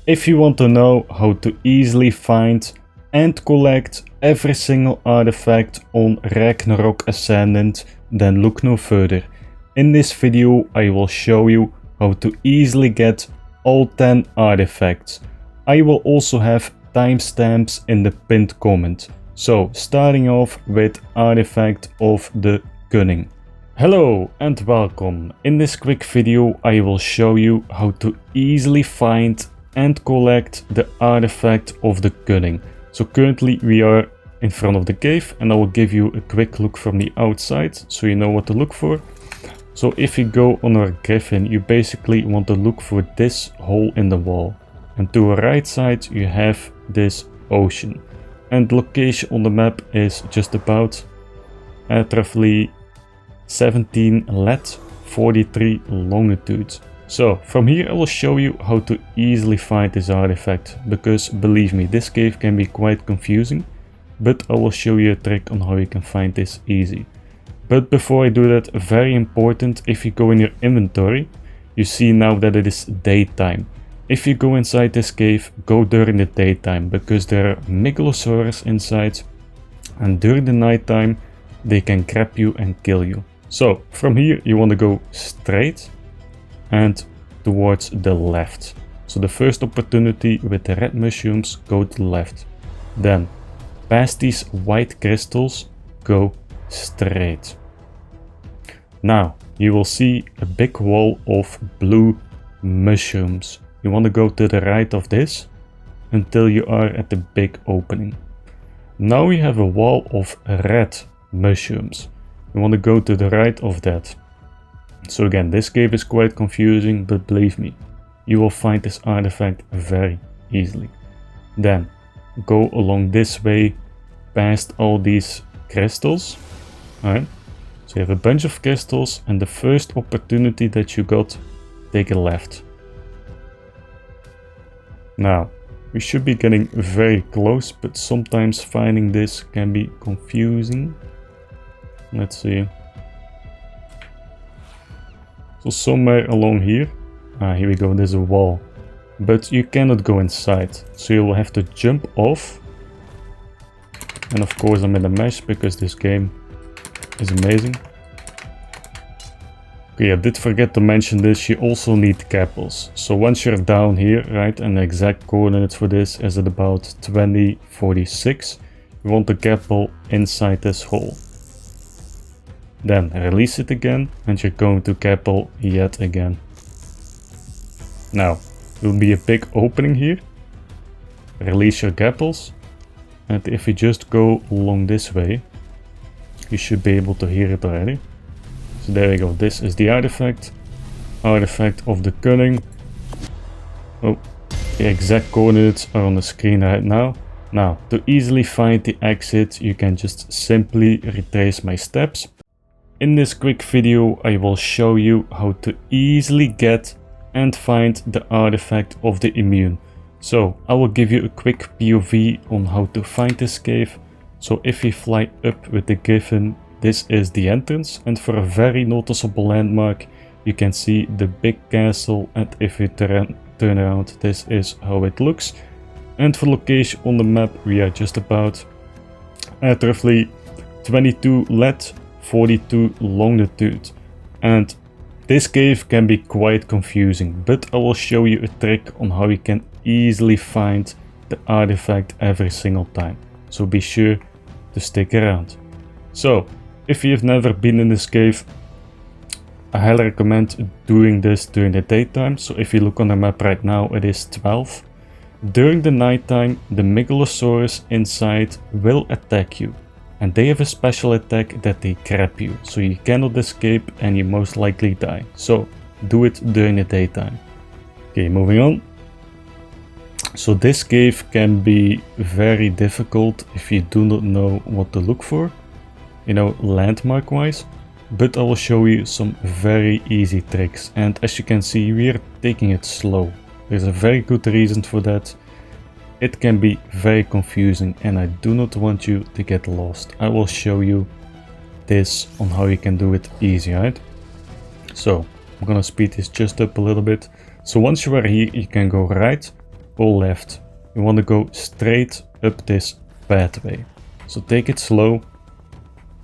If you want to know how to easily find and collect every single artifact on Ragnarok Ascended, then look no further. In this video I will show you how to easily get all 10 artifacts. I will also have timestamps in the pinned comment. So starting off with artifact of the cunning. Hello and welcome. In this quick video I will show you how to easily find and collect the artifact of the cunning. So currently we are in front of the cave and I will give you a quick look from the outside so you know what to look for. So if you go on our griffin, you basically want to look for this hole in the wall, and to our right side you have this ocean, and the location on the map is just about at roughly 17 lat, 43 longitude. So from here I will show you how to easily find this artifact, because believe me, this cave can be quite confusing, but I will show you a trick on how you can find this easy. But before I do that, very important, if you go in your inventory, you see now that it is daytime. If you go inside this cave, go during the daytime, because there are Megalosaurus inside, and during the nighttime they can grab you and kill you. So from here you want to go straight and towards the left. So the first opportunity with the red mushrooms, go to the left. Then past these white crystals, go straight. Now you will see a big wall of blue mushrooms. You want to go to the right of this until you are at the big opening. Now we have a wall of red mushrooms. You want to go to the right of that. So again, this cave is quite confusing, but believe me, you will find this artifact very easily. Then go along this way past all these crystals. Alright, so you have a bunch of crystals, and the first opportunity that you got, take a left. Now we should be getting very close, but sometimes finding this can be confusing. Let's see. So somewhere along here, here we go, there's a wall, but you cannot go inside, so you will have to jump off. And of course I'm in a mesh because this game is amazing. Okay, I did forget to mention this, you also need capels. So once you're down here, right, and the exact coordinates for this is at about 2046, you want the capel inside this hole. Then release it again and you're going to capel yet again. Now there will be a big opening here. Release your capels, and if you just go along this way, you should be able to hear it already. So there we go, this is the artifact of the cunning. Oh, the exact coordinates are on the screen right now. Now to easily find the exit, you can just simply retrace my steps. In this quick video I will show you how to easily get and find the artifact of the immune. So I will give you a quick POV on how to find this cave. So if you fly up with the griffin, this is the entrance, and for a very noticeable landmark you can see the big castle, and if you turn around, this is how it looks. And for location on the map, we are just about at roughly 22 lat, 42 longitude, and this cave can be quite confusing, but I will show you a trick on how you can easily find the artifact every single time, so be sure to stick around. So if you've never been in this cave, I highly recommend doing this during the daytime. So if you look on the map right now, it is 12. During the nighttime the Megalosaurus inside will attack you, and they have a special attack that they grab you, so you cannot escape and you most likely die. So do it during the daytime. Okay, moving on. So this cave can be very difficult if you do not know what to look for, you know, landmark wise, but I will show you some very easy tricks. And as you can see, we are taking it slow. There's a very good reason for that. It can be very confusing and I do not want you to get lost. I will show you this on how you can do it easy, right? So I'm gonna speed this just up a little bit. So once you are here, you can go right or left. You want to go straight up this pathway. So take it slow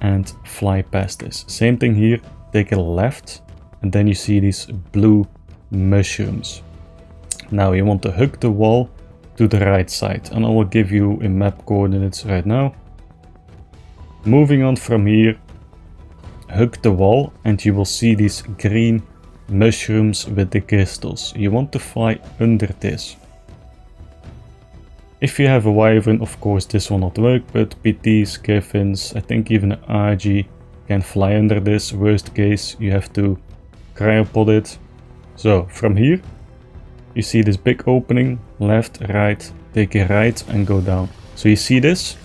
and fly past this. Same thing here, take a left and then you see these blue mushrooms. Now you want to hug the wall to the right side, and I will give you in map coordinates right now. Moving on from here, hug the wall and you will see these green mushrooms with the crystals. You want to fly under this. If you have a wyvern, of course this will not work, but PTs, griffins, I think even an RG can fly under this. Worst case, you have to cryopod it. So from here, you see this big opening, left, right, take a right and go down. So you see this?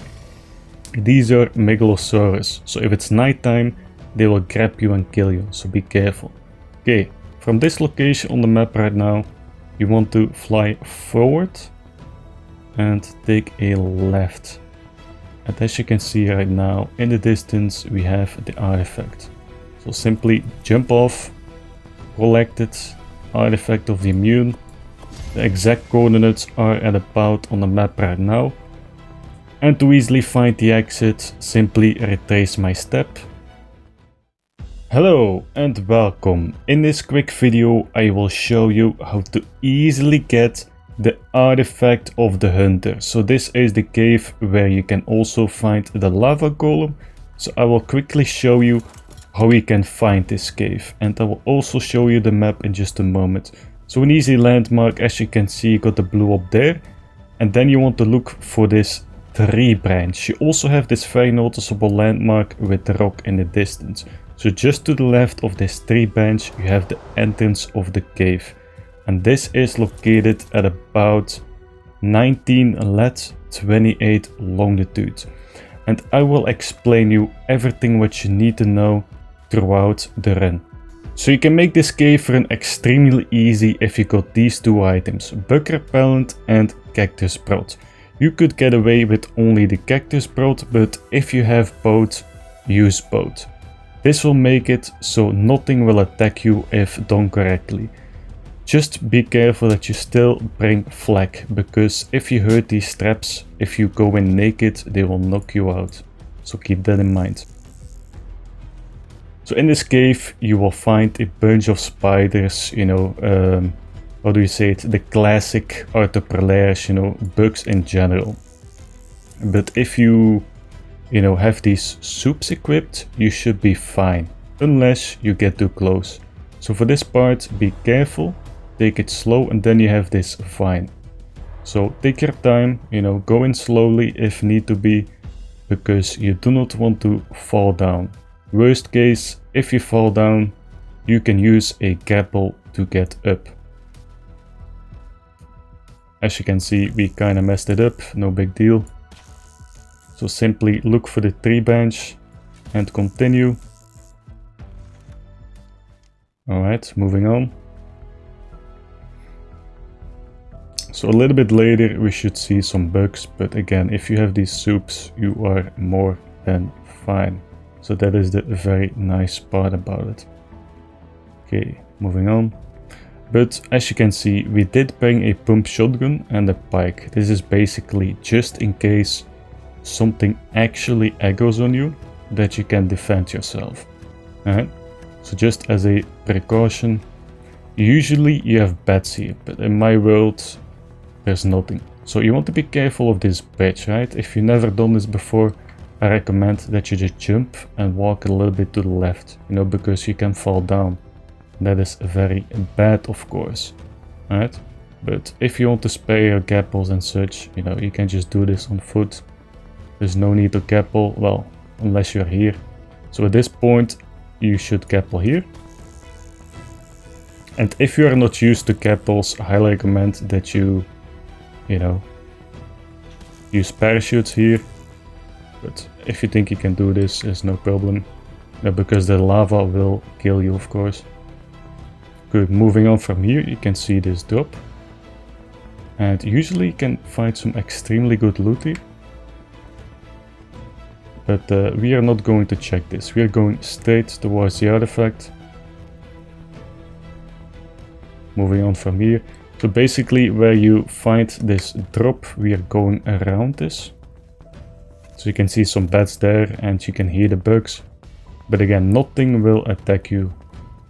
These are Megalosaurus. So if it's nighttime, they will grab you and kill you, so be careful. Okay, from this location on the map right now, you want to fly forward and take a left. And as you can see right now, in the distance, we have the artifact. So simply jump off, collect it, artifact of the immune. The exact coordinates are at about on the map right now. And to easily find the exit, simply retrace my step. Hello and welcome. In this quick video I will show you how to easily get the artifact of the hunter. So this is the cave where you can also find the lava golem. So I will quickly show you how you can find this cave, and I will also show you the map in just a moment. So an easy landmark, as you can see, you got the blue up there, and then you want to look for this tree branch. You also have this very noticeable landmark with the rock in the distance. So just to the left of this tree branch you have the entrance of the cave, and this is located at about 19 lat 28 longitude. And I will explain you everything what you need to know throughout the run. So you can make this cave run extremely easy if you got these two items, bug repellent and cactus sprout. You could get away with only the cactus sprout, but if you have both, use both. This will make it so nothing will attack you if done correctly. Just be careful that you still bring flak, because if you hurt these traps, if you go in naked, they will knock you out. So keep that in mind. So in this cave you will find a bunch of spiders, you know, how do you say it, the classic arthropolaris, you know, bugs in general. But if you know, have these soups equipped, you should be fine, unless you get too close. So for this part, be careful, take it slow, and then you have this vine. So take your time, you know, go in slowly if need to be, because you do not want to fall down. Worst case, if you fall down, you can use a grapple to get up. As you can see, we kinda messed it up, no big deal. So simply look for the tree branch and continue. Alright, moving on. So a little bit later we should see some bugs, but again, if you have these soups, you are more than fine. So that is the very nice part about it. Okay, moving on. But as you can see, we did bring a pump shotgun and a pike. This is basically just in case something actually aggroes on you, that you can defend yourself. Alright, so just as a precaution, usually you have bats here, but in my world there's nothing. So you want to be careful of this bridge, right? If you've never done this before, I recommend that you just jump and walk a little bit to the left, you know, because you can fall down. That is very bad, of course. Alright, but if you want to spare your gapples and such, you know, you can just do this on foot. There's no need to grapple, well, unless you're here. So at this point, you should grapple here. And if you are not used to grapples, I highly recommend that you know, use parachutes here. But if you think you can do this, there's no problem. Because the lava will kill you, of course. Good, moving on from here, you can see this drop. And usually you can find some extremely good loot here. But we are not going to check this. We are going straight towards the artifact. Moving on from here. So basically where you find this drop, we are going around this. So you can see some bats there and you can hear the bugs. But again, nothing will attack you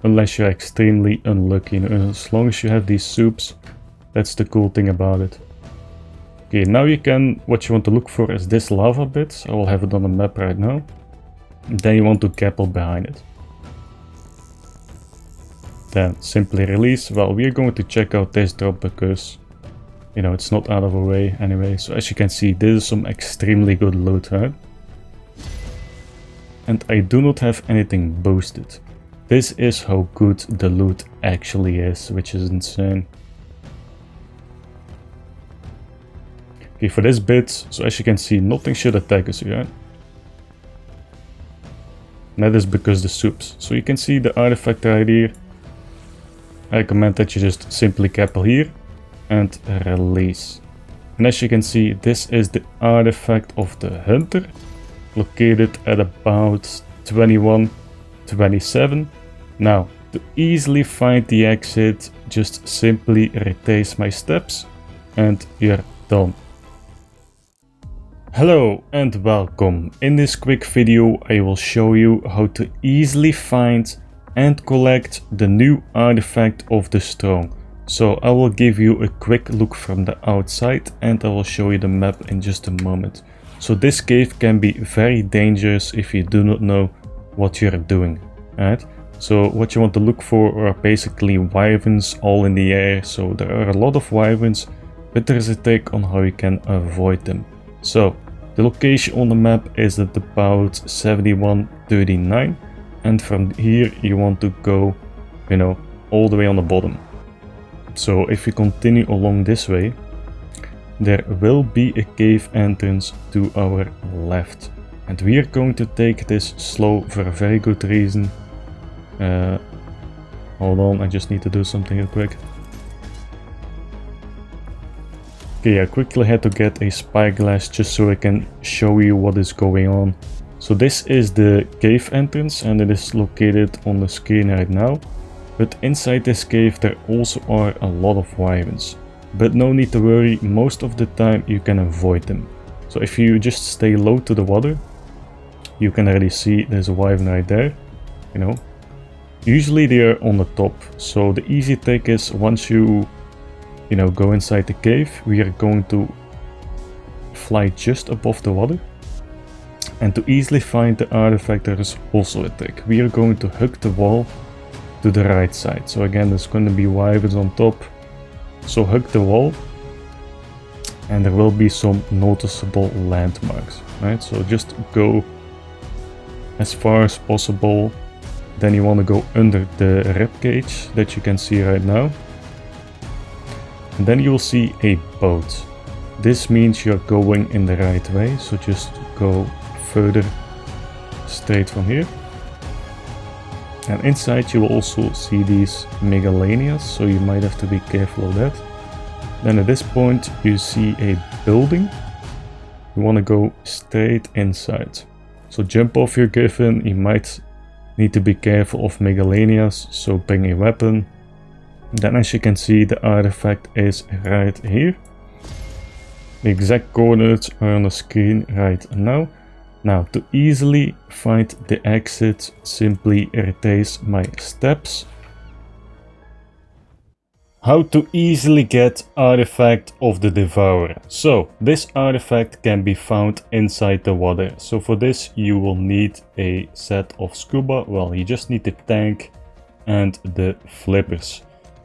unless you're extremely unlucky. As long as you have these soups, that's the cool thing about it. Okay, now what you want to look for is this lava bit. I will have it on the map right now. And then you want to grapple behind it. Then simply release. Well, we are going to check out this drop because, you know, it's not out of our way anyway. So as you can see, this is some extremely good loot, right? And I do not have anything boosted. This is how good the loot actually is, which is insane. Okay, for this bit, so as you can see, nothing should attack us, right? And that is because the soups. So you can see the artifact right here. I recommend that you just simply grapple here and release. And as you can see, this is the artifact of the hunter, located at about 21-27. Now, to easily find the exit, just simply retrace my steps and you're done. Hello and welcome. In this quick video I will show you how to easily find and collect the new artifact of the stone. So I will give you a quick look from the outside and I will show you the map in just a moment. So this cave can be very dangerous if you do not know what you're doing, right? So what you want to look for are basically wyverns all in the air. So there are a lot of wyverns, but there is a trick on how you can avoid them. So the location on the map is at about 71-39. And from here you want to go, you know, all the way on the bottom. So if you continue along this way, there will be a cave entrance to our left. And we are going to take this slow for a very good reason. Hold on, I just need to do something real quick. Okay, I quickly had to get a spyglass just so I can show you what is going on. So this is the cave entrance and it is located on the screen right now. But inside this cave there also are a lot of wyverns. But no need to worry, most of the time you can avoid them. So if you just stay low to the water, you can already see there's a wyvern right there, you know. Usually they are on the top. So the easy trick is once you know, go inside the cave, we are going to fly just above the water. And to easily find the artifact there is also a trick. We are going to hug the wall to the right side. So again, there's going to be wyverns on top. So hug the wall and there will be some noticeable landmarks, right? So just go as far as possible. Then you want to go under the ribcage that you can see right now. And then you will see a boat. This means you're going in the right way. So just go further straight from here. And inside you will also see these megalanias, so you might have to be careful of that. Then at this point you see a building. You want to go straight inside. So jump off your griffin, you might need to be careful of megalanias, so bring a weapon. Then as you can see the artifact is right here. The exact coordinates are on the screen right now. Now to easily find the exit, simply retrace my steps. How to easily get artifact of the devourer. So this artifact can be found inside the water. So for this you will need a set of scuba. Well, you just need the tank and the flippers.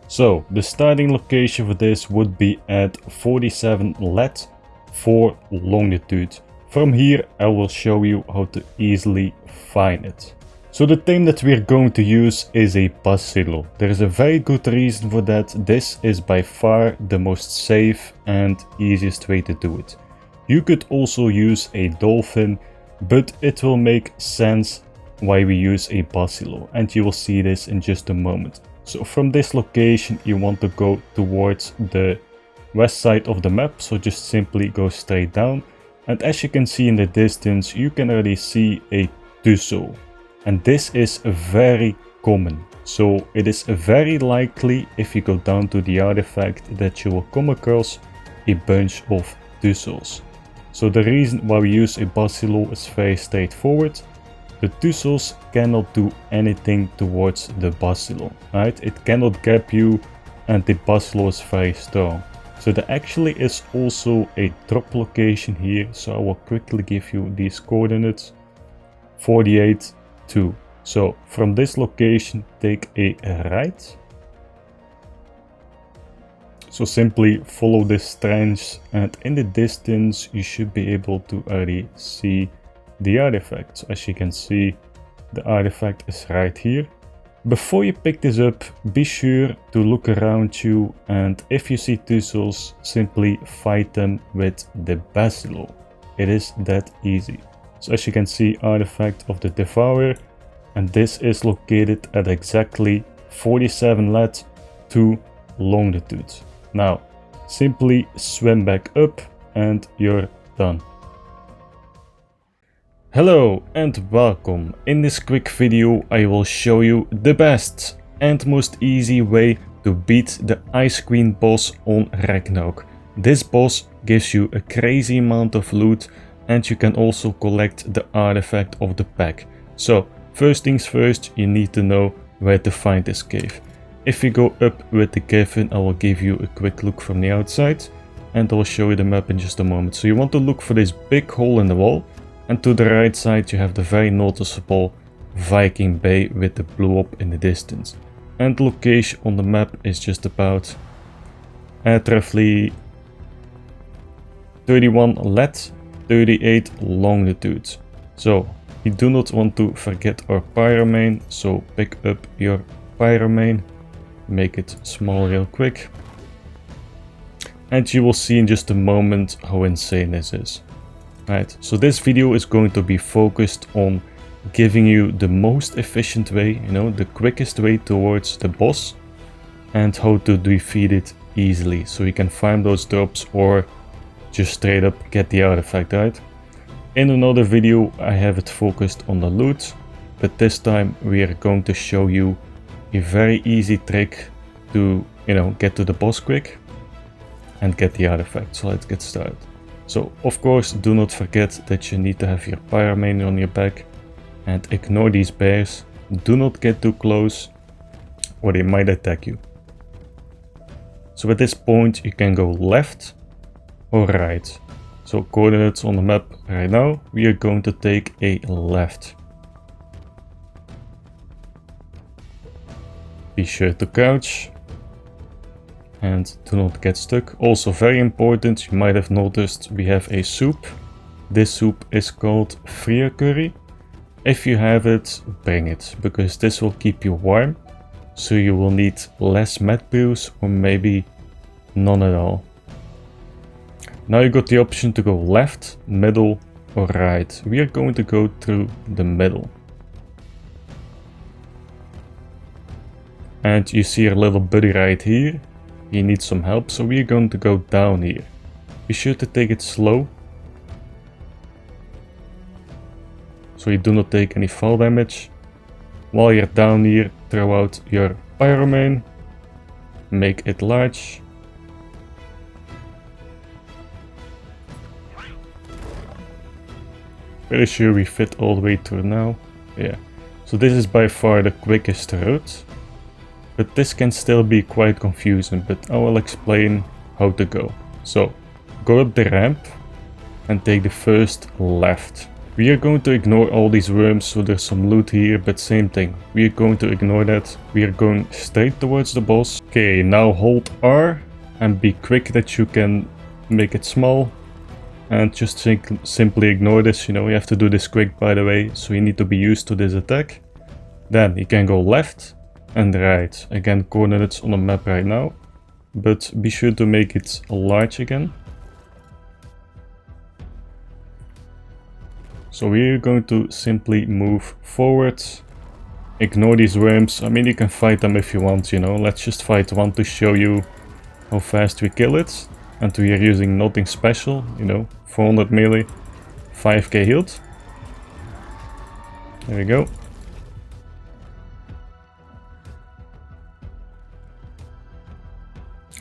So the starting location for this would be at 47 lat for longitude. From here I will show you how to easily find it. So the thing that we're going to use is a bacillo. There is a very good reason for that. This is by far the most safe and easiest way to do it. You could also use a dolphin, but it will make sense why we use a bacillo, and you will see this in just a moment. So from this location you want to go towards the west side of the map, so just simply go straight down. And as you can see in the distance, you can already see a tussle. And this is very common. So it is very likely, if you go down to the artifact, that you will come across a bunch of tussles. So the reason why we use a Bacillo is very straightforward. The tussles cannot do anything towards the Bacillo, right? It cannot grab you, and the Bacillo is very strong. So there actually is also a drop location here, so I will quickly give you these coordinates. 48, 2. So from this location take a right. So simply follow this trench, and in the distance you should be able to already see the artifact. So as you can see, the artifact is right here. Before you pick this up, be sure to look around you, and if you see tussles, simply fight them with the Bacillo. It is that easy. So as you can see, artifact of the Devourer, and this is located at exactly 47 lat, 2 longitude. Now, simply swim back up and you're done. Hello and welcome. In this quick video I will show you the best and most easy way to beat the Ice Queen boss on Ragnarok. This boss gives you a crazy amount of loot, and you can also collect the artifact of the pack. So first things first, you need to know where to find this cave. If you go up with the Griffin, I will give you a quick look from the outside, and I will show you the map in just a moment. So you want to look for this big hole in the wall. And to the right side you have the very noticeable Viking Bay with the blue up in the distance. And the location on the map is just about at roughly 31 lat, 38 longitude. So we do not want to forget our pyromane, so pick up your pyromane, make it small real quick. And you will see in just a moment how insane this is. Right, so this video is going to be focused on giving you the most efficient way, the quickest way towards the boss, and how to defeat it easily, so you can farm those drops or just straight up get the artifact, right? In another video I have it focused on the loot, but this time we are going to show you a very easy trick to, get to the boss quick and get the artifact. So let's get started. So of course do not forget that you need to have your pyromane on your back, and ignore these bears. Do not get too close or they might attack you. So at this point you can go left or right. So coordinates on the map right now, we are going to take a left. Be sure to crouch and do not get stuck. Also very important, you might have noticed we have a soup. This soup is called Freer curry. If you have it, bring it, because this will keep you warm, so you will need less med brews or maybe none at all. Now you got the option to go left, middle or right. We are going to go through the middle. And you see your little buddy right here. He needs some help, so we are going to go down here. Be sure to take it slow, so you do not take any fall damage. While you're down here, throw out your pyromane, make it large. Pretty sure we fit all the way through now. Yeah, so this is by far the quickest route. But this can still be quite confusing, but I will explain how to go. So, go up the ramp and take the first left. We are going to ignore all these worms, so there's some loot here, but same thing. We are going to ignore that. We are going straight towards the boss. Okay, now hold R and be quick that you can make it small. And just simply ignore this, you have to do this quick by the way, so you need to be used to this attack. Then you can go left and right. Again, coordinates on the map right now, but be sure to make it large again. So we're going to simply move forward. Ignore these worms. I mean, you can fight them if you want, Let's just fight one to show you how fast we kill it. And we are using nothing special, 400 melee, 5k healed. There we go.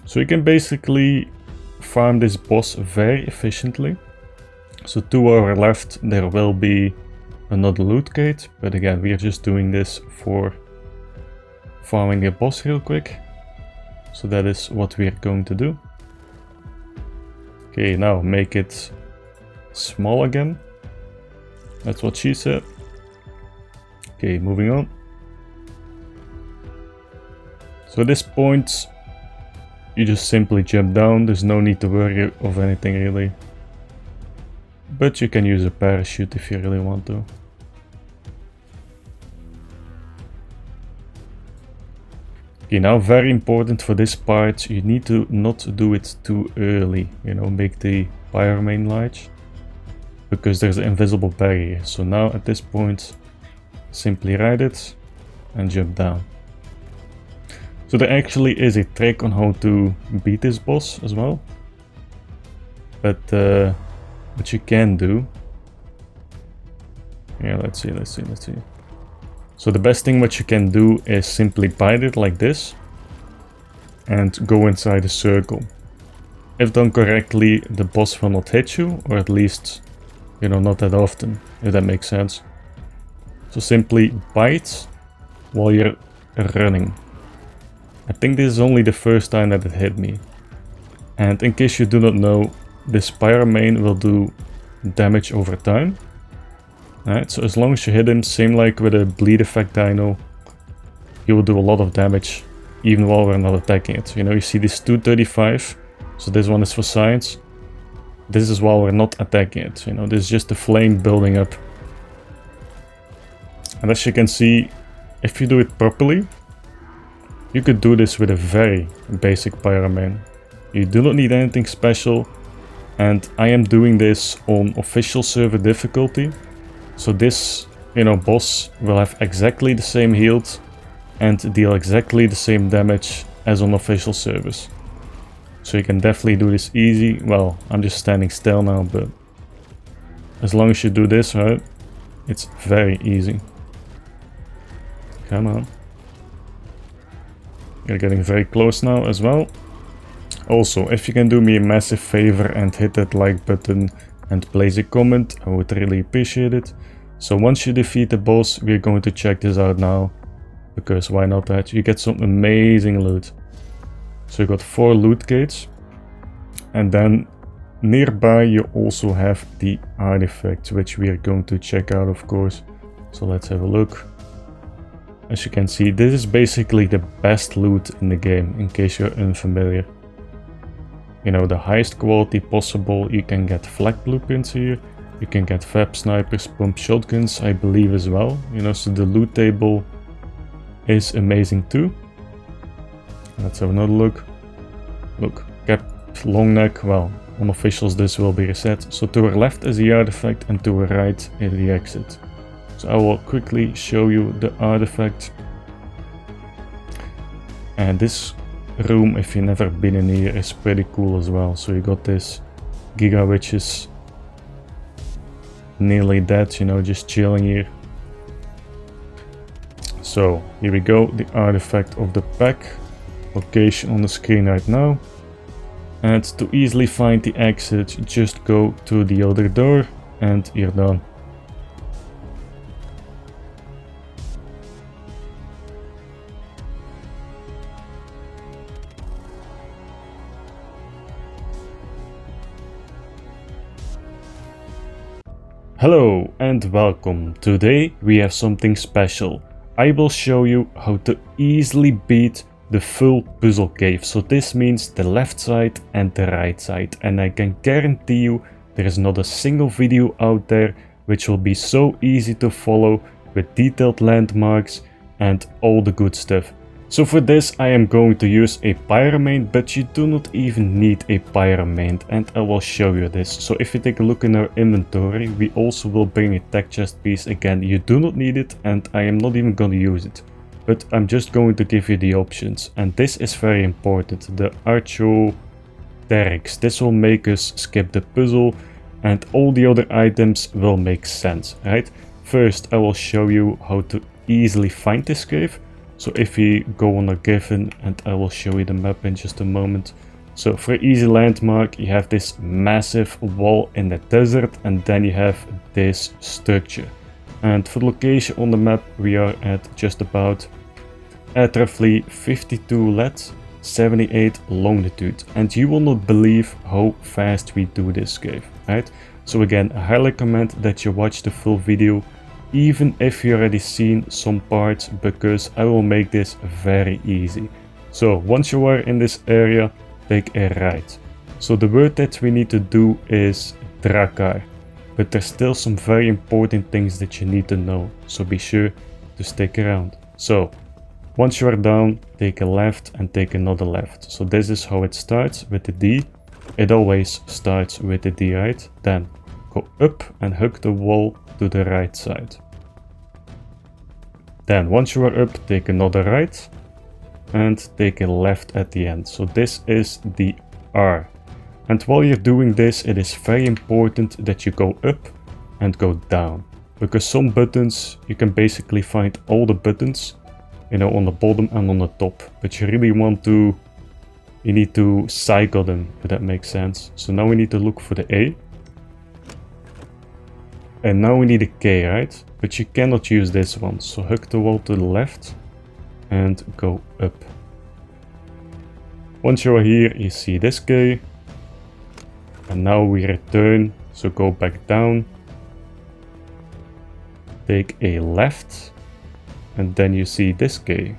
So you can basically farm this boss very efficiently. So to our left there will be another loot gate, but again we are just doing this for farming a boss real quick. So that is what we are going to do. Okay, now make it small again. That's what she said. Okay, moving on. So at this point you just simply jump down. There's no need to worry of anything really. But you can use a parachute if you really want to. Okay, now very important for this part, you need to not do it too early, you know, make the pyramid large, because there's an invisible barrier. So now at this point, simply ride it and jump down. So there actually is a trick on how to beat this boss as well. But what you can do, yeah, let's see. So the best thing what you can do is simply bite it like this and go inside a circle. If done correctly, the boss will not hit you, or at least, you know, not that often, if that makes sense. So simply bite while you're running. I think this is only the first time that it hit me. And in case you do not know, this pyramid will do damage over time. Alright, so as long as you hit him, same like with a bleed effect dino, he will do a lot of damage even while we're not attacking it. You know, you see this 235, so this one is for science. This is while we're not attacking it, you know, this is just the flame building up. And as you can see, if you do it properly, you could do this with a very basic pyramid. You do not need anything special, and I am doing this on official server difficulty. So this, you know, boss will have exactly the same health and deal exactly the same damage as on official servers. So you can definitely do this easy. Well, I'm just standing still now, but as long as you do this right, it's very easy. Come on. You're getting very close now as well. Also, if you can do me a massive favor and hit that like button and place a comment, I would really appreciate it. So once you defeat the boss, we're going to check this out now, because why not that? You get some amazing loot. So you got 4 loot gates, and then nearby you also have the artifacts, which we are going to check out, of course. So let's have a look. As you can see, this is basically the best loot in the game, in case you're unfamiliar. You know, the highest quality possible. You can get flak blueprints here, you can get fab snipers, pump shotguns, I believe as well. You know, so the loot table is amazing too. Let's have another look. Look, cap, long neck. Well, on officials this will be reset. So to our left is the artifact and to our right is the exit. So I will quickly show you the artifact. And this room, if you've never been in here, is pretty cool as well. So you got this Giga, which is nearly dead, you know, just chilling here. So here we go, the artifact of the pack. Location on the screen right now. And to easily find the exit, just go to the other door and you're done. Hello and welcome. Today we have something special. I will show you how to easily beat the full puzzle cave. So this means the left side and the right side. And I can guarantee you there is not a single video out there which will be so easy to follow, with detailed landmarks and all the good stuff. So for this I am going to use a pyramid, but you do not even need a pyramid, and I will show you this. So if you take a look in our inventory, we also will bring a tech chest piece. Again, you do not need it and I am not even going to use it, but I'm just going to give you the options. And this is very important, the Archaeopteryx. This will make us skip the puzzle and all the other items will make sense, right? First I will show you how to easily find this cave. So if we go on a given, and I will show you the map in just a moment. So for easy landmark, you have this massive wall in the desert, and then you have this structure. And for the location on the map, we are at just about at roughly 52 lat, 78 longitude. And you will not believe how fast we do this cave, right? So again, I highly recommend that you watch the full video, even if you already seen some parts, because I will make this very easy. So once you are in this area, take a right. So the word that we need to do is Drakkar, but there's still some very important things that you need to know, so be sure to stick around. So once you are down, take a left and take another left. So this is how it starts with the D. It always starts with the D, right? Then go up and hug the wall to the right side. Then once you are up, take another right and take a left at the end. So this is the R. And while you're doing this, it is very important that you go up and go down, because some buttons, you can basically find all the buttons, you know, on the bottom and on the top, but you really want to, you need to cycle them, if that makes sense. So now we need to look for the A, and now we need a K, right? But you cannot use this one, so hug the wall to the left and go up. Once you are here, you see this K, and now we return, so go back down, take a left, and then you see this K.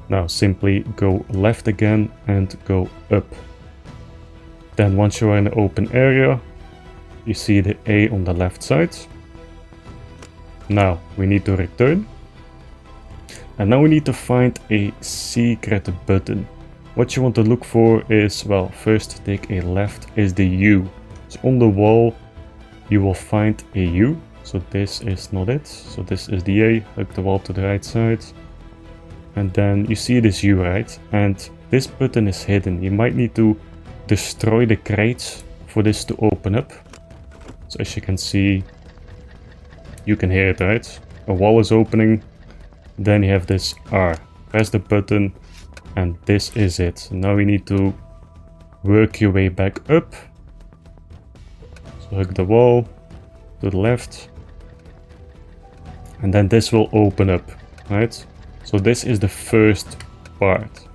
Now simply go left again and go up. Then once you are in an open area, you see the A on the left side. Now we need to return. And now we need to find a secret button. What you want to look for is, well, first take a left, is the U. So on the wall you will find a U. So this is not it. So this is the A, hug the wall to the right side. And then you see this U, right? And this button is hidden. You might need to destroy the crates for this to open up. So as you can see, you can hear it, right? A wall is opening. Then you have this R. Press the button and this is it. Now we need to work your way back up. So hug the wall to the left. And then this will open up, right? So this is the first part.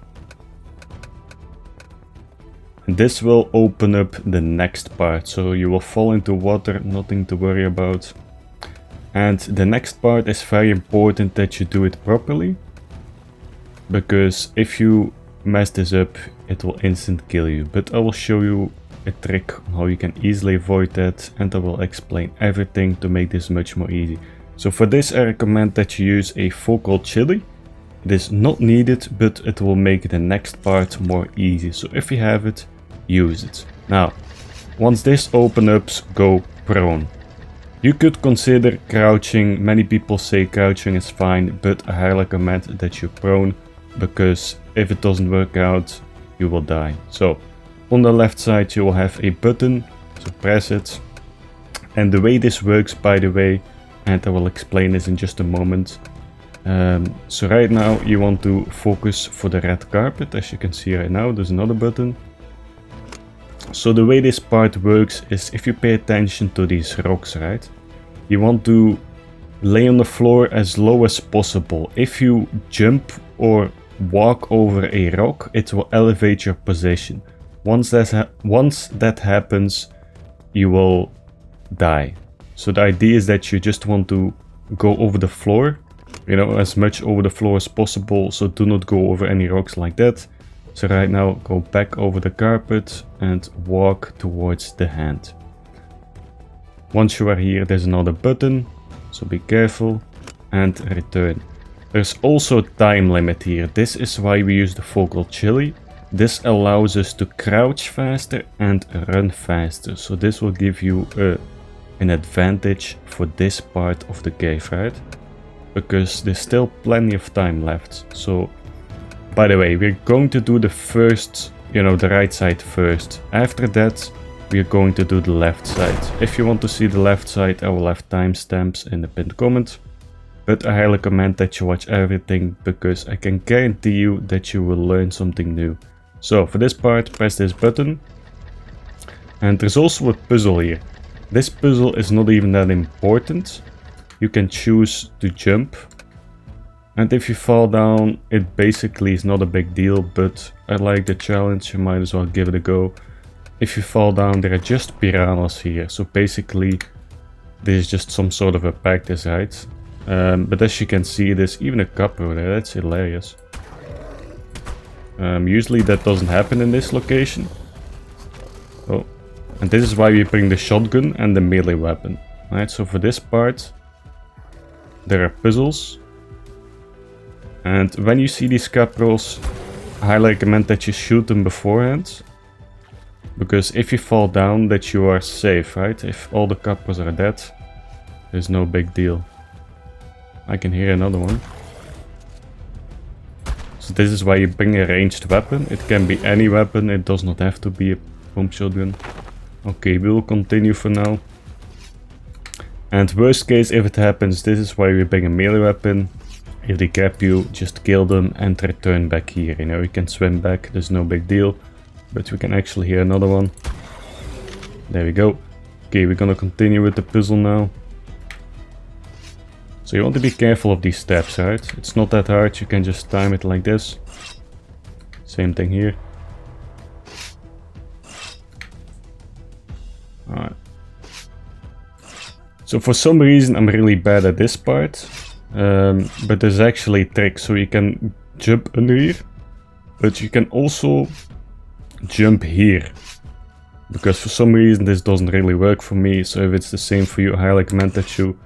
And this will open up the next part. So you will fall into water, nothing to worry about. And the next part is very important that you do it properly, because if you mess this up, it will instant kill you. But I will show you a trick on how you can easily avoid that, and I will explain everything to make this much more easy. So for this I recommend that you use a focal chili. It is not needed, but it will make the next part more easy. So if you have it, use it. Now, once this opens up, go prone. You could consider crouching. Many people say crouching is fine, but I highly recommend that you prone, because if it doesn't work out, you will die. So on the left side you will have a button, so press it. And the way this works, by the way, and I will explain this in just a moment. So right now you want to focus for the red carpet. As you can see right now, there's another button. So the way this part works is, if you pay attention to these rocks, right? You want to lay on the floor as low as possible. If you jump or walk over a rock, it will elevate your position. Once that happens, you will die. So the idea is that you just want to go over the floor, you know, as much over the floor as possible. So do not go over any rocks like that. So right now, go back over the carpet and walk towards the hand. Once you are here, there's another button, so be careful, and return. There's also a time limit here. This is why we use the focal chili. This allows us to crouch faster and run faster. So this will give you an advantage for this part of the cave, right? Because there's still plenty of time left. So, by the way, we're going to do the first, you know, the right side first. After that, we're going to do the left side. If you want to see the left side, I will have timestamps in the pinned comment. but I highly recommend that you watch everything because I can guarantee you that you will learn something new. So for this part, press this button. And there's also a puzzle here. This puzzle is not even that important. You can choose to jump. And if you fall down, it basically is not a big deal, but I like the challenge, you might as well give it a go. If you fall down, there are just piranhas here. So basically, this is just some sort of a practice, right? But as you can see, there's even a cup over there. That's hilarious. Usually that doesn't happen in this location. Oh, and this is why we bring the shotgun and the melee weapon. Right, so for this part, there are puzzles. And when you see these capros, I highly recommend that you shoot them beforehand. Because if you fall down, that you are safe, right? If all the capros are dead, there's no big deal. I can hear another one. So this is why you bring a ranged weapon. It can be any weapon, it does not have to be a pump shotgun. Okay, we will continue for now. And worst case, if it happens, this is why we bring a melee weapon. If they cap you, just kill them and return back here. You know, you can swim back, there's no big deal. But we can actually hear another one. There we go. Okay, we're gonna continue with the puzzle now. So you want to be careful of these steps, right? It's not that hard, you can just time it like this. Same thing here. Alright. So for some reason I'm really bad at this part. But there's actually a trick, so you can jump under here. But you can also jump here. Because for some reason this doesn't really work for me. So if it's the same for you, I highly recommend that you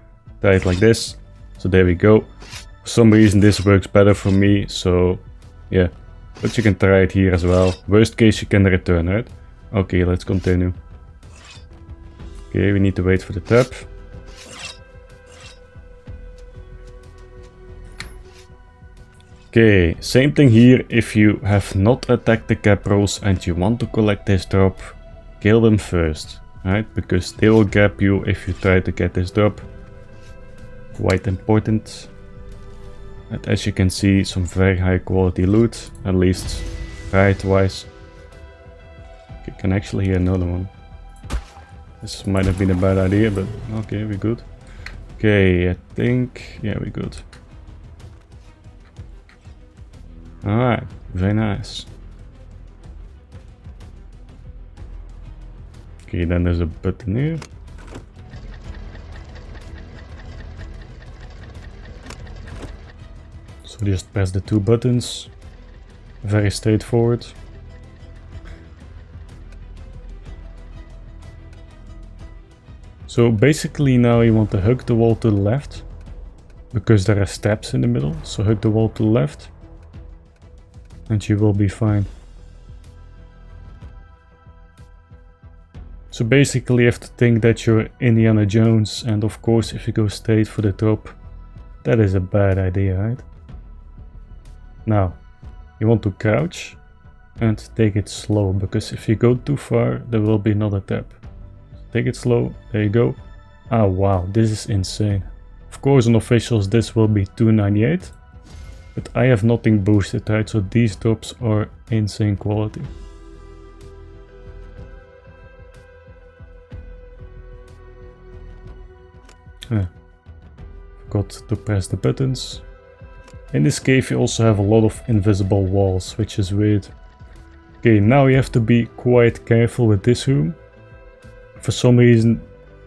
tie it like this. So there we go. For some reason this works better for me, so yeah. But you can try it here as well. Worst case you can return, right? Okay, let's continue. Okay, we need to wait for the tap. Okay, same thing here. If you have not attacked the capros and you want to collect this drop, kill them first, right? Because they will gap you if you try to get this drop. Quite important. And as you can see, some very high quality loot, at least right wise. Okay, can actually hear another one. This might have been a bad idea, but okay, we're good. Okay, I think, yeah, we're good. Alright, very nice. Okay, then there's a button here. So just press the two buttons. Very straightforward. So basically now you want to hug the wall to the left. Because there are steps in the middle, so hug the wall to the left. And you will be fine. So basically you have to think that you're Indiana Jones, and of course if you go straight for the top, that is a bad idea, right? Now, you want to crouch and take it slow, because if you go too far there will be another tap. Take it slow, there you go. Ah wow, this is insane. Of course on officials this will be 298. But I have nothing boosted, right? So these drops are insane quality. Forgot to press the buttons. In this cave you also have a lot of invisible walls, which is weird. Okay, now you have to be quite careful with this room. For some reason,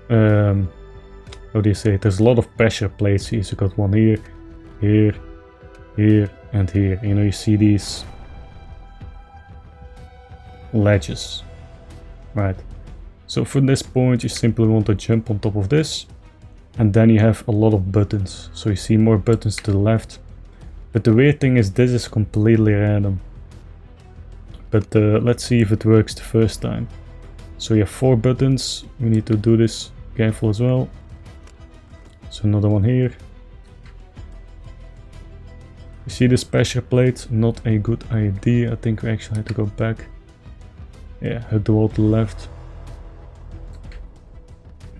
how do you say it? There's a lot of pressure plates here. So you got one here, here, here and here. You know, you see these ledges, right? So from this point you simply want to jump on top of this, and then you have a lot of buttons. So you see more buttons to the left, but the weird thing is this is completely random. But let's see if it works the first time. So you have 4 buttons. We need to do this careful as well. So another one here. You see this pressure plate? Not a good idea. I think we actually have to go back. Yeah, hug the wall to the left.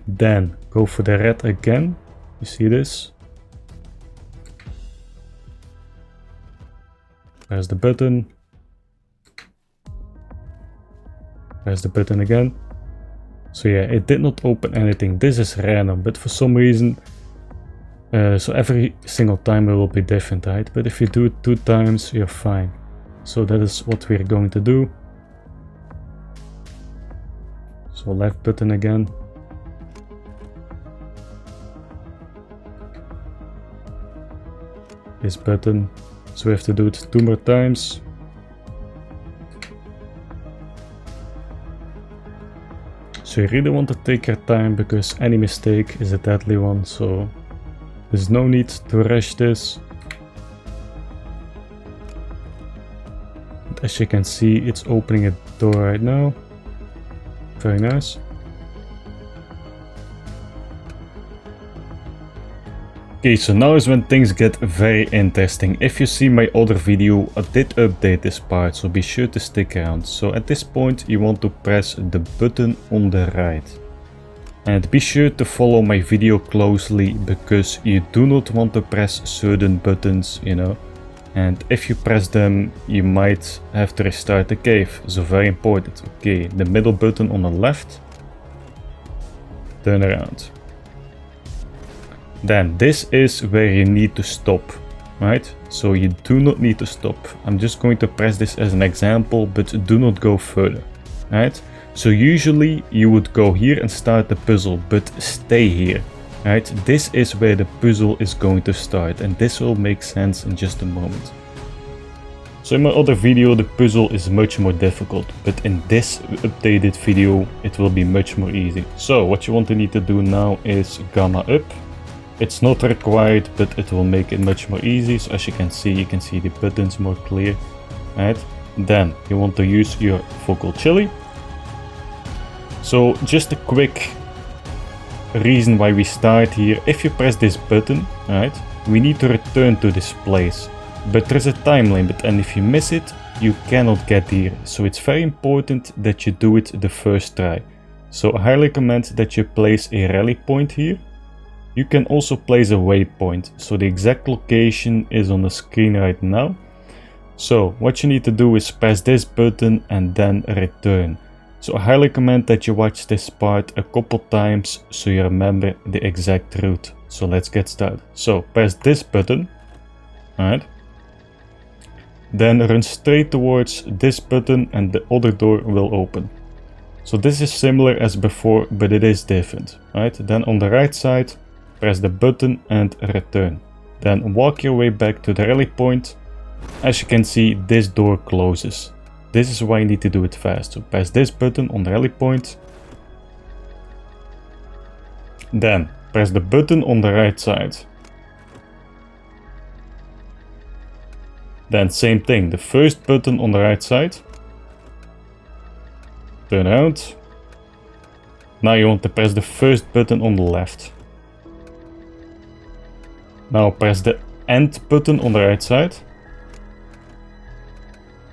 Then go for the red again. You see this? Press the button. Press the button again. So yeah, it did not open anything. This is random, but for some reason, so every single time it will be different, right? But if you do it 2 times, you're fine. So that is what we're going to do. So left button again. This button. So we have to do it 2 more times. So you really want to take your time because any mistake is a deadly one, so there's no need to rush this. But as you can see, it's opening a door right now. Very nice. Okay, so now is when things get very interesting. If you see my other video, I did update this part, so be sure to stick around. So at this point you want to press the button on the right. And be sure to follow my video closely, because you do not want to press certain buttons, you know. And if you press them, you might have to restart the cave, so very important. Okay, the middle button on the left. Turn around. Then this is where you need to stop, right? So you do not need to stop. I'm just going to press this as an example, but do not go further, right? So usually you would go here and start the puzzle, but stay here, right? This is where the puzzle is going to start, and this will make sense in just a moment. So in my other video the puzzle is much more difficult, but in this updated video it will be much more easy. So what you want to need to do now is gamma up. It's not required, but it will make it much more easy. So as you can see the buttons more clear, right? Then you want to use your focal chili. So just a quick reason why we start here. If you press this button, right, we need to return to this place. But there's a time limit, and if you miss it, you cannot get here. So it's very important that you do it the first try. So I highly recommend that you place a rally point here. You can also place a waypoint, so the exact location is on the screen right now. So what you need to do is press this button and then return. So I highly recommend that you watch this part a couple times so you remember the exact route. So let's get started. So press this button, alright. Then run straight towards this button and the other door will open. So this is similar as before, but it is different, right? Then on the right side, press the button and return. Then walk your way back to the rally point. As you can see, this door closes. This is why you need to do it fast. So press this button on the rally point. Then press the button on the right side. Then same thing, the first button on the right side. Turn around. Now you want to press the first button on the left. Now press the end button on the right side.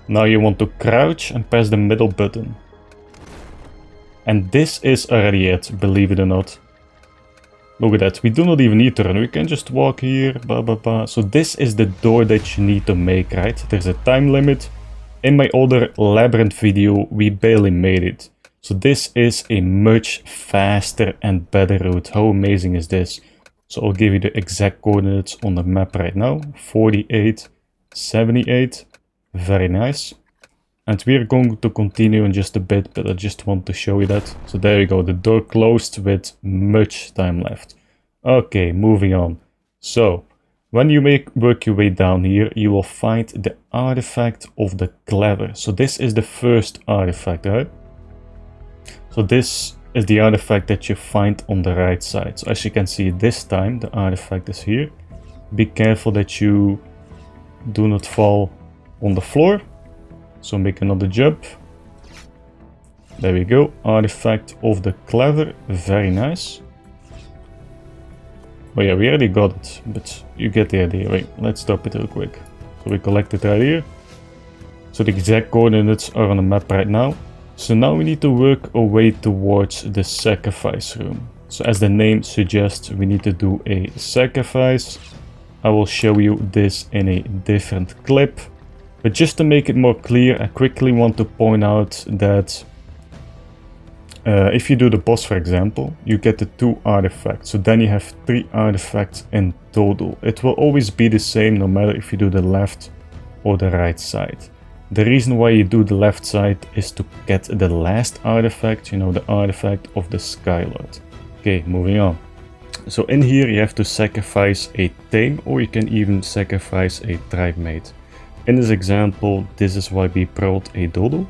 Now you want to crouch and press the middle button. And this is already it, believe it or not. Look at that, we do not even need to run, we can just walk here, blah blah blah. So this is the door that you need to make, right? There's a time limit. In my other labyrinth video, we barely made it. So this is a much faster and better route. How amazing is this? So I'll give you the exact coordinates on the map right now. 48, 78. Very nice. And we are going to continue in just a bit, but I just want to show you that. So there you go, the door closed with much time left. Okay, moving on. So when you work your way down here, you will find the artifact of the clever. So this is the first artifact, right? So this is the artifact that you find on the right side. So as you can see, this time the artifact is here. Be careful that you do not fall on the floor. So make another jump. There we go, artifact of the clever, very nice. Oh yeah, we already got it, but you get the idea. Wait, let's stop it real quick. So we collect it right here. So the exact coordinates are on the map right now. So now we need to work our way towards the sacrifice room. So as the name suggests, we need to do a sacrifice. I will show you this in a different clip. But just to make it more clear, I quickly want to point out that if you do the boss, for example, you get the 2 artifacts. So then you have 3 artifacts in total. It will always be the same no matter if you do the left or the right side. The reason why you do the left side is to get the last artifact, you know, the artifact of the Skylord. Okay, moving on. So in here you have to sacrifice a tame, or you can even sacrifice a tribe mate. In this example, this is why we brought a dodo.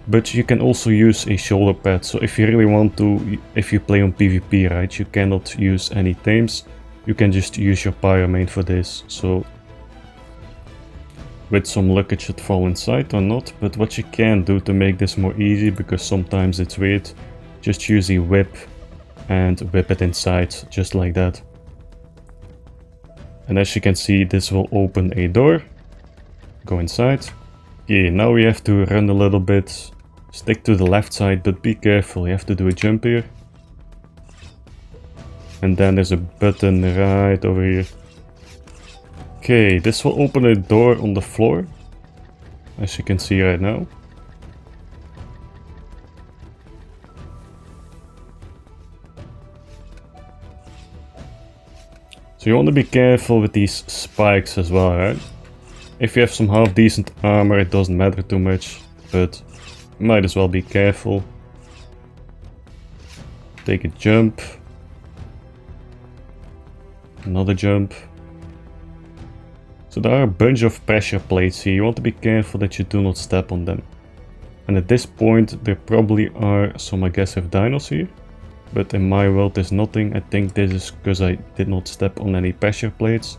But you can also use a shoulder pad. So if you really want to, if you play on PvP, right, you cannot use any tames. You can just use your pyramid for this. So with some luck it should fall inside or not. But what you can do to make this more easy, because sometimes it's weird, just use a whip and whip it inside, just like that. And as you can see, this will open a door. Go inside. Okay, now we have to run a little bit. Stick to the left side, but be careful, you have to do a jump here. And then there's a button right over here. Okay, this will open a door on the floor, as you can see right now. So you want to be careful with these spikes as well, right? If you have some half decent armor, it doesn't matter too much, but might as well be careful. Take a jump. Another jump. So there are a bunch of pressure plates here. You want to be careful that you do not step on them. And at this point there probably are some aggressive dinos here. But in my world there's nothing. I think this is because I did not step on any pressure plates.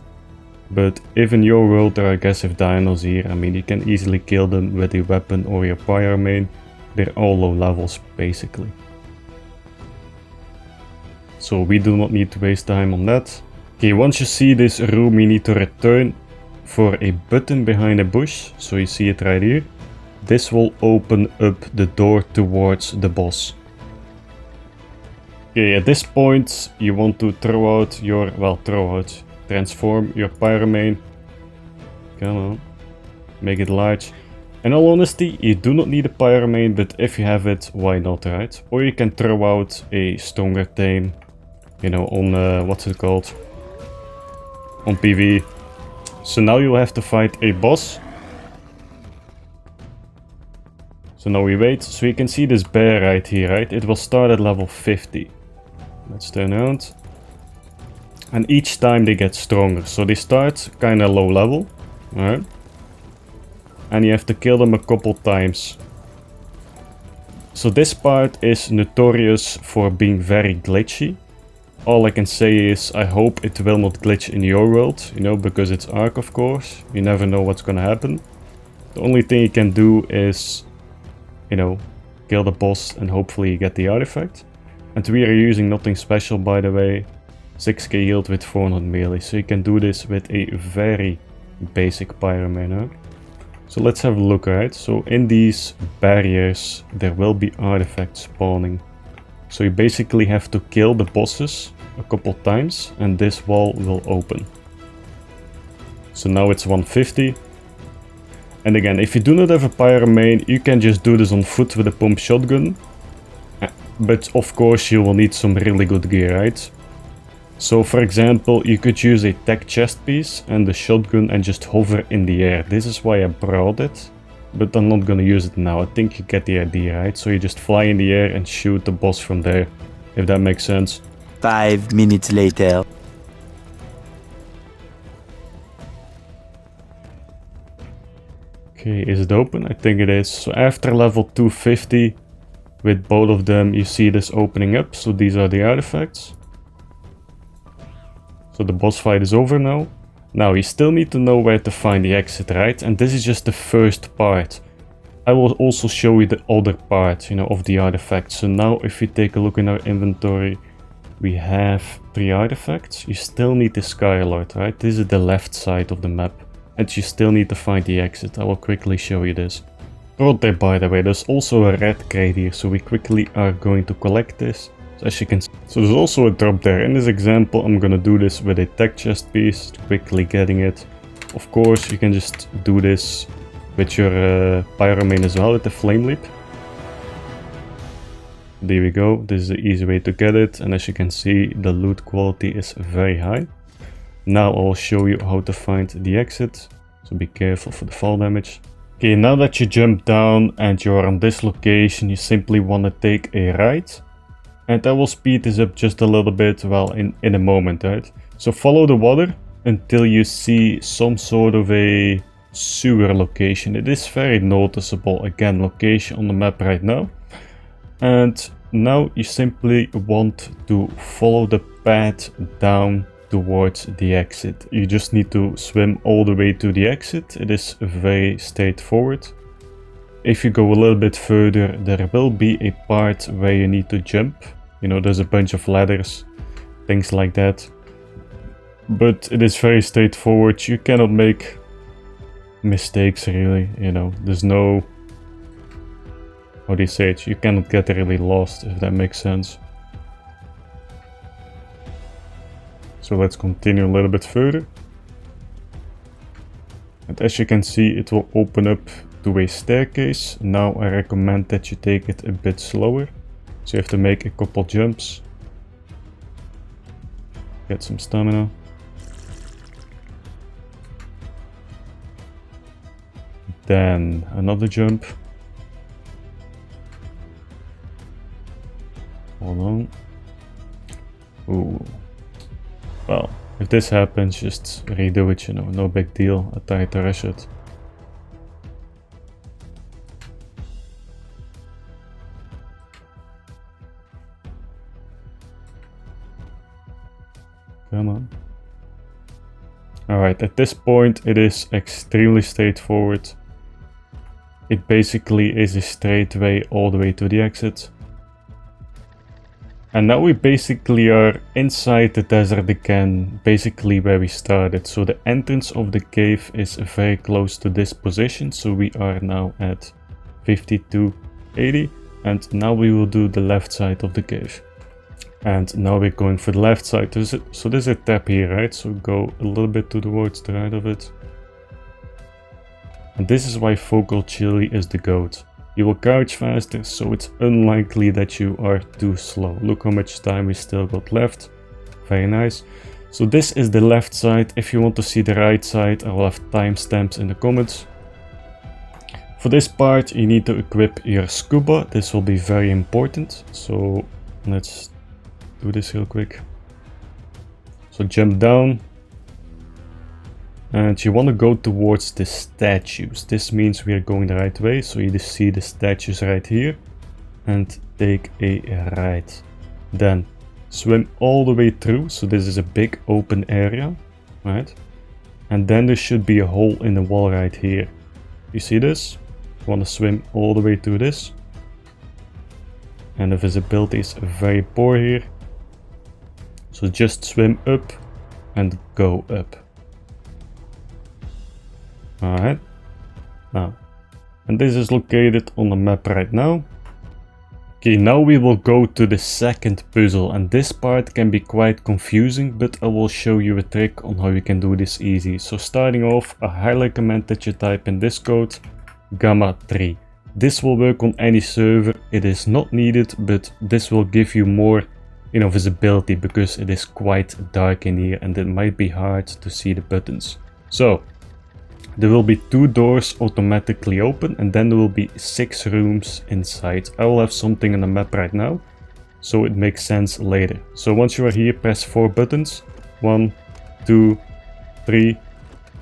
But if in your world there are aggressive dinos here, I mean, you can easily kill them with a weapon or your pyre main. They're all low levels basically. So we do not need to waste time on that. Okay, once you see this room, you need to return for a button behind a bush. So you see it right here. This will open up the door towards the boss. Okay, at this point you want to throw out your, transform your pyre main. Come on, make it large. In all honesty, you do not need a pyre main, but if you have it, why not, right? Or you can throw out a stronger tame, you know, on what's it called? On PV. So now you'll have to fight a boss. So now we wait. So you can see this bear right here, right? It will start at level 50. Let's turn around. And each time they get stronger. So they start kind of low level. Alright. And you have to kill them a couple times. So this part is notorious for being very glitchy. All I can say is I hope it will not glitch in your world, you know, because it's ARK, of course. You never know what's gonna happen. The only thing you can do is, you know, kill the boss and hopefully you get the artifact. And we are using nothing special, by the way. 6k yield with 400 melee, so you can do this with a very basic pyre main, huh? So let's have a look, right? So in these barriers there will be artifacts spawning. So you basically have to kill the bosses a couple times and this wall will open. So now it's 150. And again, if you do not have a pyre main, you can just do this on foot with a pump shotgun. But of course you will need some really good gear, right? So for example, you could use a tech chest piece and the shotgun and just hover in the air. This is why I brought it, but I'm not gonna use it now. I think you get the idea, right? So you just fly in the air and shoot the boss from there, if that makes sense. 5 minutes later. Okay, is it open? I think it is. So after level 250, with both of them, you see this opening up. So these are the artifacts. So the boss fight is over now. Now you still need to know where to find the exit, right? And this is just the first part. I will also show you the other part, you know, of the artifacts. So now if we take a look in our inventory, we have 3 artifacts. You still need the Skylord, right? This is the left side of the map. And you still need to find the exit. I will quickly show you this. Right there, by the way, there's also a red crate here. So we quickly are going to collect this. So as you can see, so there's also a drop there. In this example, I'm gonna do this with a tech chest piece, quickly getting it. Of course, you can just do this with your Pyromain as well, with the Flame Leap. There we go, this is the easy way to get it, and as you can see, the loot quality is very high. Now I'll show you how to find the exit, so be careful for the fall damage. Okay, now that you jump down and you're on this location, you simply want to take a right. And I will speed this up just a little bit, well, in a moment, right? So follow the water until you see some sort of a sewer location. It is very noticeable, again, location on the map right now. And now you simply want to follow the path down towards the exit. You just need to swim all the way to the exit. It is very straightforward. If you go a little bit further, there will be a part where you need to jump. You know, there's a bunch of ladders, things like that. But it is very straightforward. You cannot make mistakes really, you know. There's no... how do you say it? You cannot get really lost, if that makes sense. So let's continue a little bit further. And as you can see, it will open up to a staircase. Now I recommend that you take it a bit slower. So you have to make a couple jumps. Get some stamina. Then another jump. Hold on. Ooh. Well, if this happens, just redo it, you know, no big deal. I tried to rush it. Come on. Alright, at this point it is extremely straightforward. It basically is a straight way all the way to the exit. And now we basically are inside the desert again, basically where we started. So the entrance of the cave is very close to this position. So we are now at 5280. And now we will do the left side of the cave. And now we're going for the left side. So there's a tab here, right? So go a little bit towards the right of it. And this is why Focal Chili is the GOAT. You will crouch faster, so it's unlikely that you are too slow. Look how much time we still got left. Very nice. So this is the left side. If you want to see the right side, I will have timestamps in the comments. For this part, you need to equip your scuba. This will be very important. So let's do this real quick. So jump down. And you want to go towards the statues. This means we are going the right way. So you just see the statues right here. And take a right. Then swim all the way through. So this is a big open area. Right? And then there should be a hole in the wall right here. You see this? You want to swim all the way through this. And the visibility is very poor here. So just swim up and go up. Alright, now, and this is located on the map right now. Okay, now we will go to the second puzzle, and this part can be quite confusing, but I will show you a trick on how you can do this easy. So starting off, I highly recommend that you type in this code, Gamma3. This will work on any server. It is not needed, but this will give you more, you know, visibility, because it is quite dark in here and it might be hard to see the buttons. So there will be 2 doors automatically open, and then there will be 6 rooms inside. I will have something on the map right now, so it makes sense later. So once you are here, press 4 buttons. 1, 2, 3,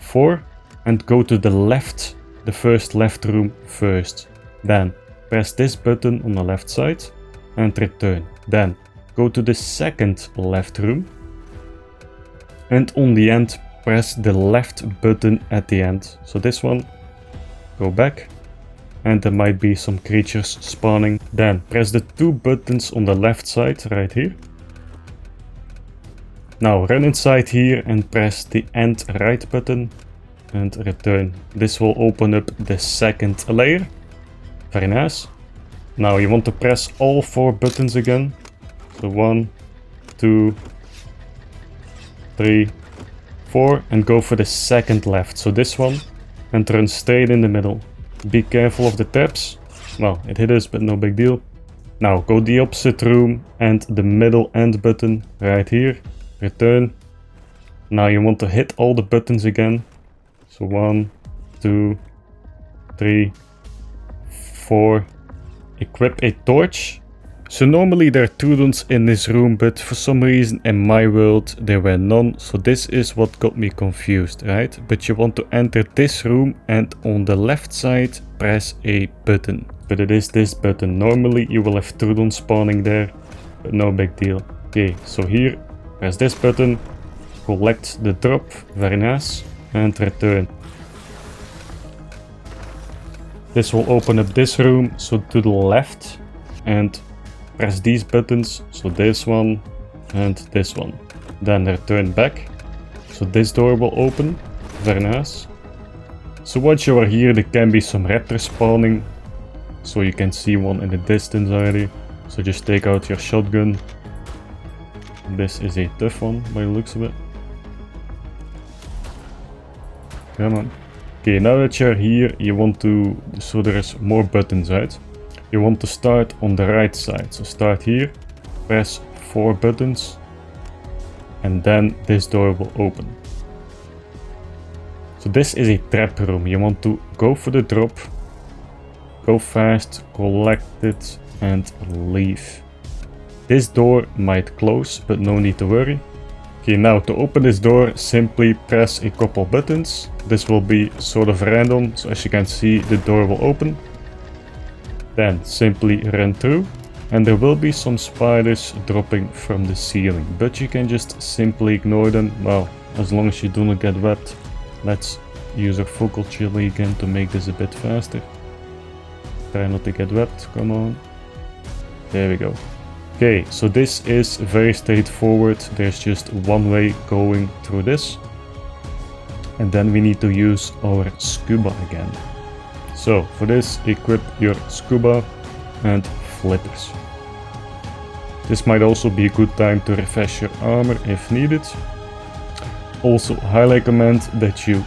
4. And go to the left, the first left room first. Then press this button on the left side and return. Then go to the second left room. And on the end, press the left button at the end. So this one, go back, and there might be some creatures spawning. Then press the 2 buttons on the left side right here. Now run inside here and press the end right button and return. This will open up the second layer. Very nice. Now you want to press all 4 buttons again. So 1, 2, 3, 4, and go for the second left. So this one, and turn straight in the middle. Be careful of the tabs. Well, it hit us, but no big deal. Now go the opposite room and the middle end button right here. Return. Now you want to hit all the buttons again. So 1, 2, 3, 4. Equip a torch. So normally there are 2 runes in this room, but for some reason in my world there were none. So this is what got me confused, right? But you want to enter this room and on the left side press a button. But it is this button. Normally you will have 2 runes spawning there, but no big deal. Okay, so here press this button, collect the drop, very nice, and return. This will open up this room, so to the left, and press these buttons, so this one and this one. Then return back, so this door will open, very nice. So once you are here, there can be some raptors spawning, so you can see one in the distance already. So just take out your shotgun. This is a tough one by the looks of it. Come on. Okay, now that you're here, you want to, so there's more buttons, right? You want to start on the right side. So start here, press 4 buttons, and then this door will open. So this is a trap room. You want to go for the drop, go fast, collect it, and leave. This door might close, but no need to worry. Okay, now to open this door, simply press a couple buttons. This will be sort of random, so as you can see, the door will open. Then simply run through, and there will be some spiders dropping from the ceiling, but you can just simply ignore them, well, as long as you do not get wet. Let's use our focal chili again to make this a bit faster. Try not to get wet, come on. There we go. Okay, so this is very straightforward. There's just one way going through this. And then we need to use our scuba again. So for this, equip your scuba and flippers. This might also be a good time to refresh your armor if needed. Also, highly recommend that you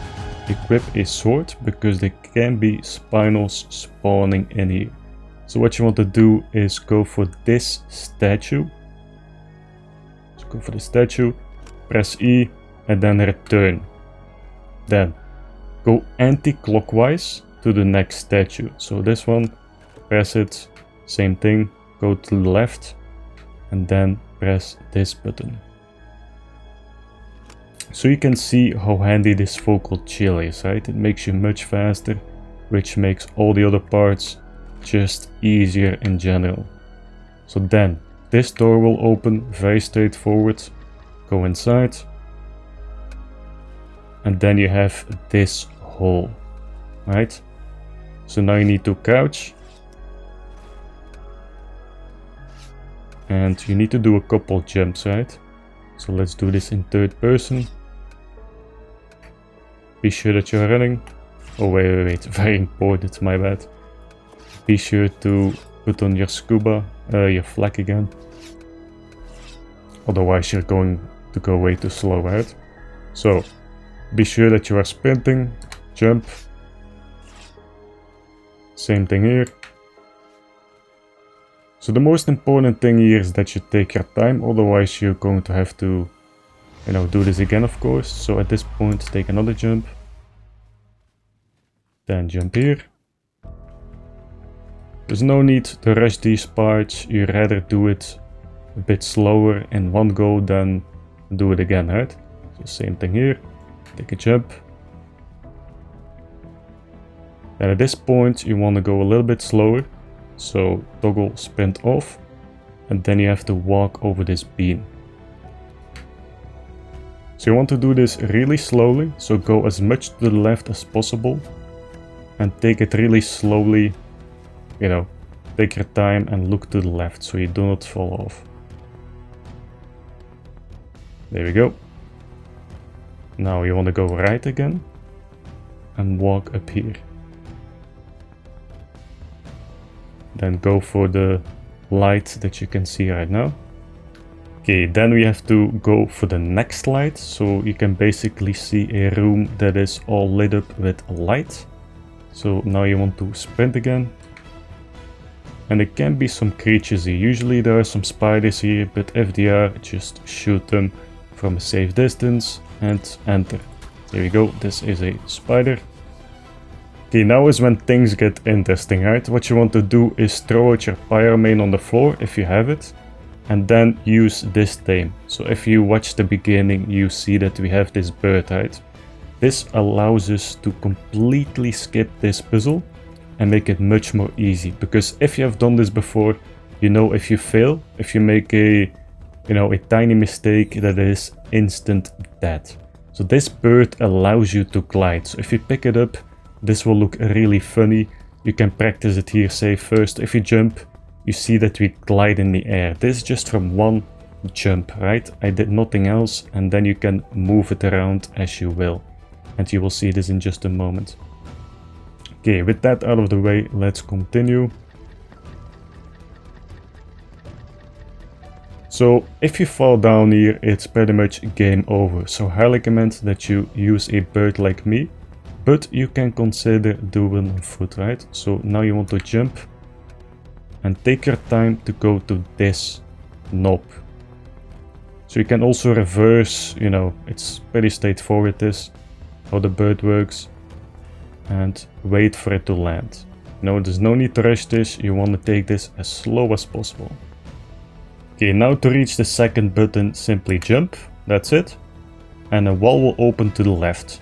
equip a sword, because there can be spinels spawning in here. So what you want to do is go for this statue. Let's go for the statue, press E, and then return. Then go anti-clockwise to the next statue. So this one, press it, same thing, go to the left, and then press this button. So you can see how handy this focal chill is, right? It makes you much faster, which makes all the other parts just easier in general. So then this door will open, very straightforward. Go inside, and then you have this hole, right? So now you need to crouch, and you need to do a couple jumps, right? So let's do this in third person. Be sure that you're running. Oh wait, very important, my bad. Be sure to put on your scuba, your flag again. Otherwise you're going to go way too slow, right? So, be sure that you are sprinting, jump. Same thing here. So the most important thing here is that you take your time, otherwise you're going to have to, do this again, of course. So at this point, take another jump. Then jump here. There's no need to rush these parts, you rather do it a bit slower in one go than do it again, right? So same thing here, take a jump. And at this point you want to go a little bit slower, so toggle sprint off, and then you have to walk over this beam. So you want to do this really slowly, so go as much to the left as possible and take it really slowly. Take your time and look to the left so you do not fall off. There we go. Now you want to go right again and walk up here. Then go for the light that you can see right now. Okay, then we have to go for the next light. So you can basically see a room that is all lit up with light. So now you want to sprint again. And there can be some creatures here. Usually there are some spiders here, but if they are, just shoot them from a safe distance and enter. There we go, this is a spider. Okay, now is when things get interesting, right? What you want to do is throw out your pyromane on the floor if you have it. And then use this tame. So if you watch the beginning, you see that we have this bird, right? This allows us to completely skip this puzzle and make it much more easy. Because if you have done this before, you know if you fail, if you make a tiny mistake, that is instant death. So this bird allows you to glide. So if you pick it up, this will look really funny. You can practice it here. Say first, if you jump, you see that we glide in the air. This is just from one jump, right? I did nothing else, and then you can move it around as you will. And you will see this in just a moment. Okay, with that out of the way, let's continue. So if you fall down here, it's pretty much game over. So I recommend that you use a bird like me, but you can consider doing on foot, right? So now you want to jump and take your time to go to this knob. So you can also reverse, it's pretty straightforward this, how the bird works, and wait for it to land. There's no need to rush this, you want to take this as slow as possible. Okay, now to reach the second button, simply jump, that's it. And a wall will open to the left.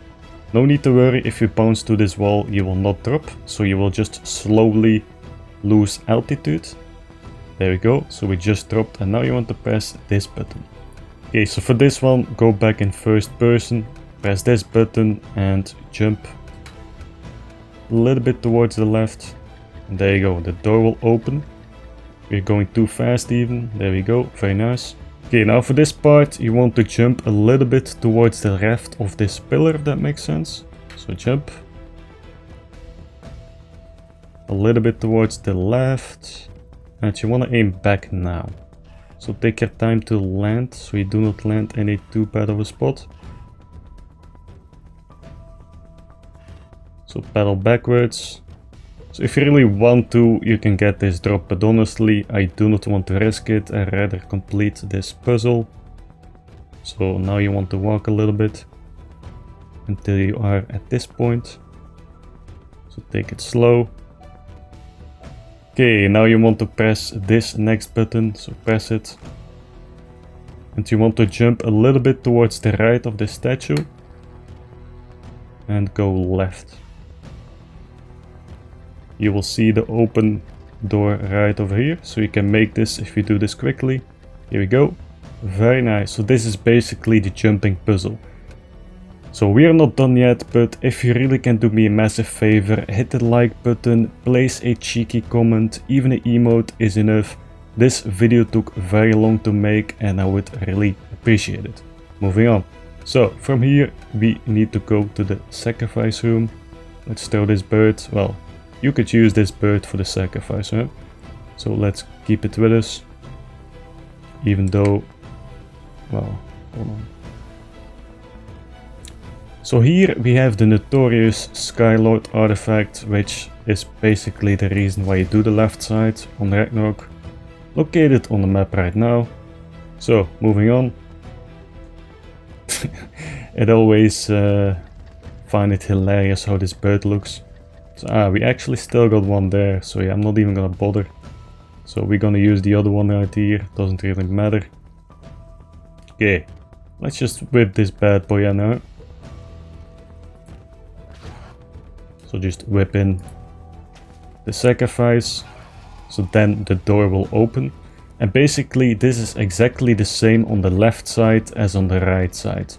No need to worry, if you bounce to this wall, you will not drop, so you will just slowly lose altitude. There we go, so we just dropped, and now you want to press this button. Okay, so for this one, go back in first person, press this button and jump a little bit towards the left. And there you go, the door will open. We're going too fast even, there we go, very nice. Okay, now for this part, you want to jump a little bit towards the left of this pillar, if that makes sense. So jump a little bit towards the left, and you want to aim back now. So take your time to land, so you do not land in a too bad of a spot. So pedal backwards. So if you really want to, you can get this drop, but honestly, I do not want to risk it. I'd rather complete this puzzle. So now you want to walk a little bit until you are at this point. So take it slow. Okay, now you want to press this next button, so press it. And you want to jump a little bit towards the right of the statue. And go left. You will see the open door right over here, so you can make this if you do this quickly. Here we go. Very nice. So this is basically the jumping puzzle. So we are not done yet, but if you really can do me a massive favor, hit the like button, place a cheeky comment, even an emote is enough. This video took very long to make and I would really appreciate it. Moving on. So from here we need to go to the sacrifice room. Let's throw this bird. Well, you could use this bird for the sacrifice, huh? So let's keep it with us. Even though, well, hold on. So here we have the notorious Skylord artifact, which is basically the reason why you do the left side on Ragnarok. Located on the map right now. So, moving on. It always find it hilarious how this bird looks. So, we actually still got one there, so yeah, I'm not even gonna bother. So we're gonna use the other one right here, doesn't really matter. Okay, let's just whip this bad boy out now. So just whip in the sacrifice, so then the door will open. And basically this is exactly the same on the left side as on the right side.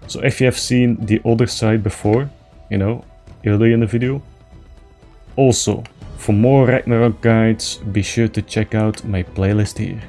So if you have seen the other side before, earlier in the video. Also, for more Ragnarok guides, be sure to check out my playlist here.